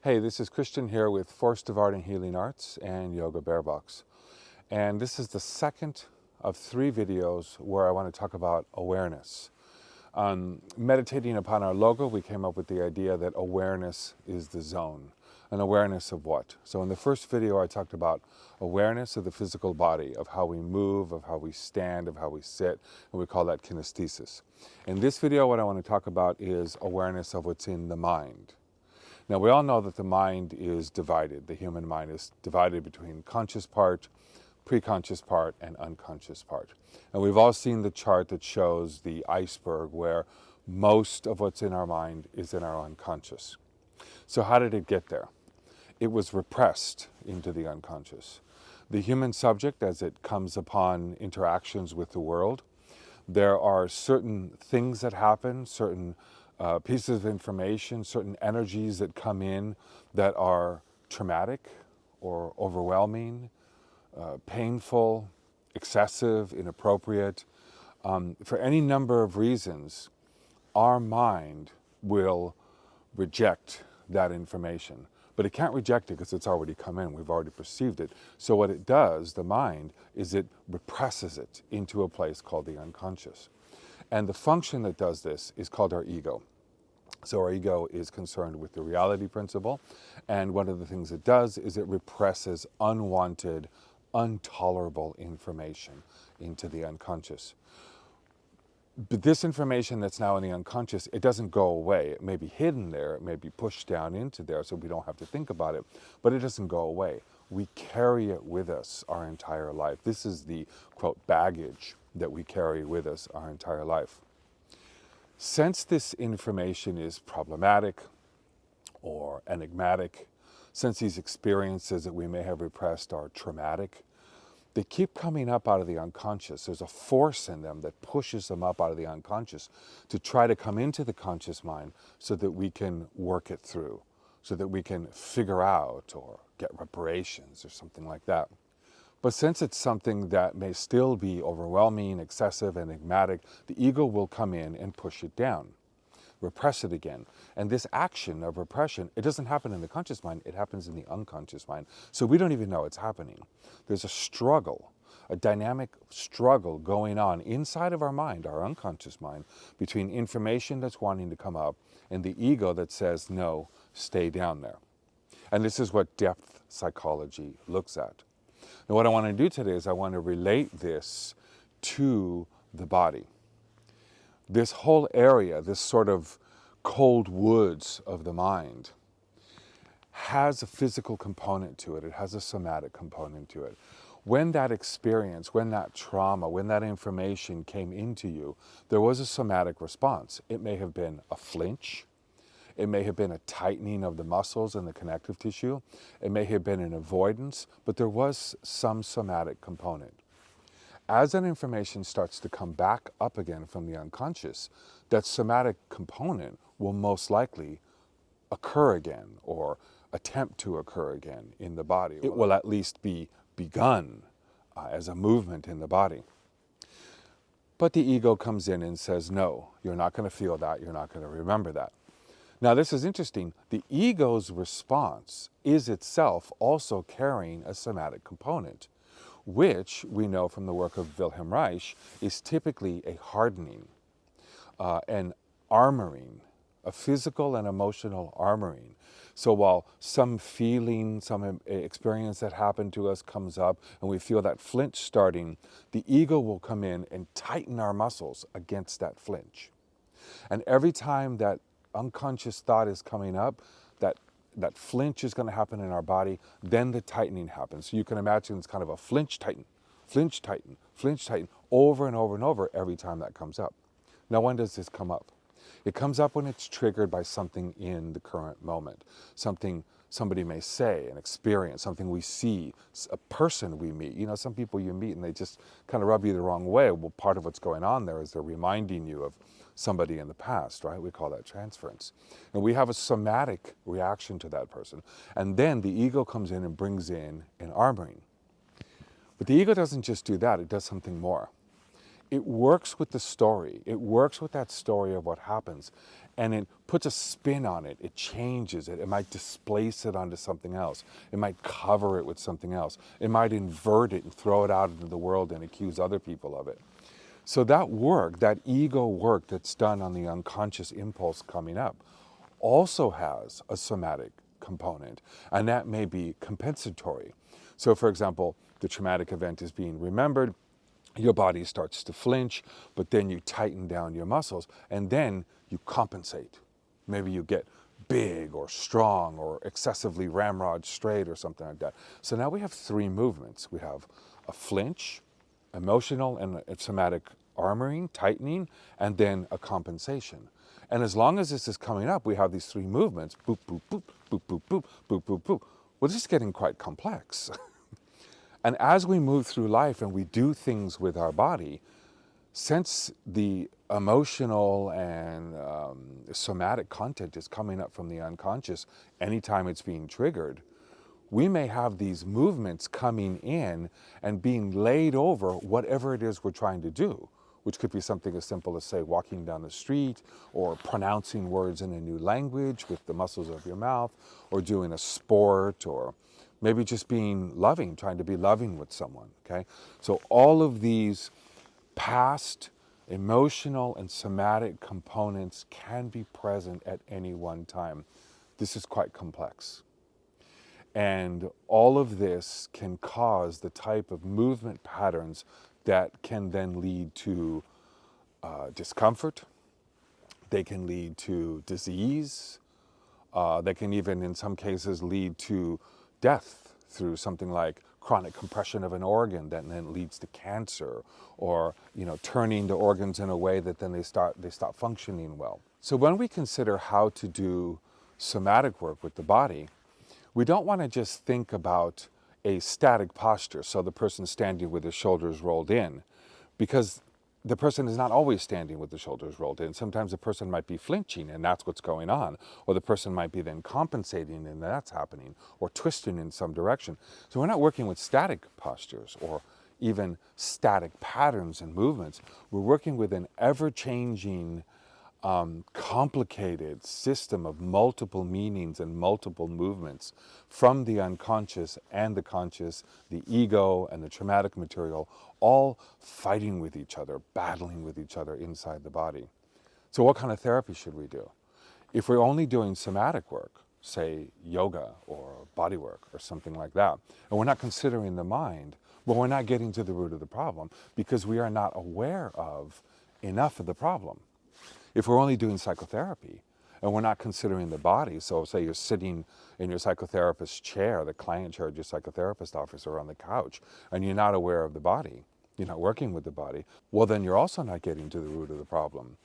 Hey, this is Christian here with Force of Art and Healing Arts and Yoga Bear Box. And this is the second of 3 videos where I want to talk about awareness. Meditating upon our logo, we came up with the idea that awareness is the zone. An awareness of what? So in the first video, I talked about awareness of the physical body, of how we move, of how we stand, of how we sit, and we call that kinesthesis. In this video, what I want to talk about is awareness of what's in the mind. Now, we all know that the mind is divided. The human mind is divided between conscious part, preconscious part, and unconscious part. And we've all seen the chart that shows the iceberg where most of what's in our mind is in our unconscious. So how did it get there? It was repressed into the unconscious. The human subject, as it comes upon interactions with the world, there are certain things that happen, certain pieces of information, certain energies that come in that are traumatic or overwhelming, painful, excessive, inappropriate. For any number of reasons, our mind will reject that information. But it can't reject it because it's already come in. We've already perceived it. So what it does, the mind, is it represses it into a place called the unconscious. And the function that does this is called our ego. So our ego is concerned with the reality principle. And one of the things it does is it represses unwanted, intolerable information into the unconscious. But this information that's now in the unconscious, it doesn't go away. It may be hidden there, it may be pushed down into there so we don't have to think about it, but it doesn't go away. We carry it with us our entire life. This is the, quote, baggage that we carry with us our entire life. Since this information is problematic or enigmatic, since these experiences that we may have repressed are traumatic, they keep coming up out of the unconscious. There's a force in them that pushes them up out of the unconscious to try to come into the conscious mind so that we can work it through, so that we can figure out or get reparations or something like that. But since it's something that may still be overwhelming, excessive, enigmatic, the ego will come in and push it down, repress it again. And this action of repression, it doesn't happen in the conscious mind, it happens in the unconscious mind. So we don't even know it's happening. There's a struggle, a dynamic struggle going on inside of our mind, our unconscious mind, between information that's wanting to come up and the ego that says, no, stay down there. And this is what depth psychology looks at. Now, what I want to do today is I want to relate this to the body. This whole area, this sort of cold woods of the mind, has a physical component to it. It has a somatic component to it. When that experience, when that trauma, when that information came into you, there was a somatic response. It may have been a flinch. It may have been a tightening of the muscles and the connective tissue. It may have been an avoidance, but there was some somatic component. As that information starts to come back up again from the unconscious, that somatic component will most likely occur again or attempt to occur again in the body. It will at least be begun as a movement in the body. But the ego comes in and says, no, you're not going to feel that, you're not going to remember that. Now, this is interesting. The ego's response is itself also carrying a somatic component, which we know from the work of Wilhelm Reich is typically a hardening, an armoring, a physical and emotional armoring. So while some feeling, some experience that happened to us comes up and we feel that flinch starting, the ego will come in and tighten our muscles against that flinch. And every time that unconscious thought is coming up, that flinch is going to happen in our body, then the tightening happens. So you can imagine it's kind of a flinch, tighten, flinch, tighten, flinch, tighten, over and over and over every time that comes up. Now, when does this come up? It comes up when it's triggered by something in the current moment, something somebody may say, an experience, something we see, a person we meet. You know, some people you meet and they just kind of rub you the wrong way. Well, part of what's going on there is they're reminding you of somebody in the past, right? We call that transference. And we have a somatic reaction to that person. And then the ego comes in and brings in an armoring. But the ego doesn't just do that, it does something more. it works with the story. It works with that story of what happens. And it puts a spin on it. It changes it. It might displace it onto something else. It might cover it with something else. It might invert it and throw it out into the world and accuse other people of it. So that work, that ego work that's done on the unconscious impulse coming up, also has a somatic component, and that may be compensatory. So for example, the traumatic event is being remembered, your body starts to flinch, but then you tighten down your muscles, and then you compensate. Maybe you get big or strong or excessively ramrod straight or something like that. So now we have three movements. We have a flinch, emotional and somatic armoring, tightening, and then a compensation. And as long as this is coming up, we have these three movements, boop, boop, boop, boop, boop, boop, boop, boop, boop. Well, this is getting quite complex. And as we move through life and we do things with our body, since the emotional and somatic content is coming up from the unconscious anytime it's being triggered, we may have these movements coming in and being laid over whatever it is we're trying to do, which could be something as simple as, say, walking down the street or pronouncing words in a new language with the muscles of your mouth, or doing a sport, or maybe just being loving, trying to be loving with someone, okay? So all of these past emotional and somatic components can be present at any one time. This is quite complex. And all of this can cause the type of movement patterns that can then lead to discomfort. They can lead to disease. They can even, in some cases, lead to death through something like chronic compression of an organ that then leads to cancer, or turning the organs in a way that then they stop functioning well. So when we consider how to do somatic work with the body, we don't want to just think about a static posture, so the person standing with their shoulders rolled in, because the person is not always standing with the shoulders rolled in. Sometimes the person might be flinching and that's what's going on, or the person might be then compensating and that's happening, or twisting in some direction. So we're not working with static postures or even static patterns and movements. We're working with an ever-changing, complicated system of multiple meanings and multiple movements from the unconscious and the conscious, the ego and the traumatic material, all fighting with each other, battling with each other inside the body. So what kind of therapy should we do? If we're only doing somatic work, say yoga or bodywork or something like that, and we're not considering the mind, well, we're not getting to the root of the problem, because we are not aware of enough of the problem. If we're only doing psychotherapy and we're not considering the body, so say you're sitting in your psychotherapist's chair, the client chair at your psychotherapist office, or on the couch, and you're not aware of the body, you're not working with the body, well, then you're also not getting to the root of the problem.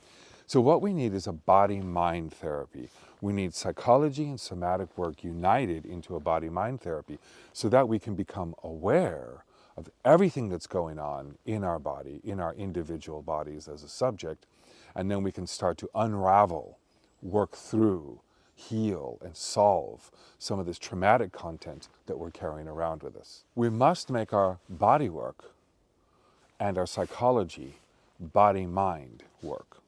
So what we need is a body-mind therapy. We need psychology and somatic work united into a body-mind therapy, so that we can become aware of everything that's going on in our body, in our individual bodies as a subject, and then we can start to unravel, work through, heal, and solve some of this traumatic content that we're carrying around with us. We must make our body work and our psychology body-mind work.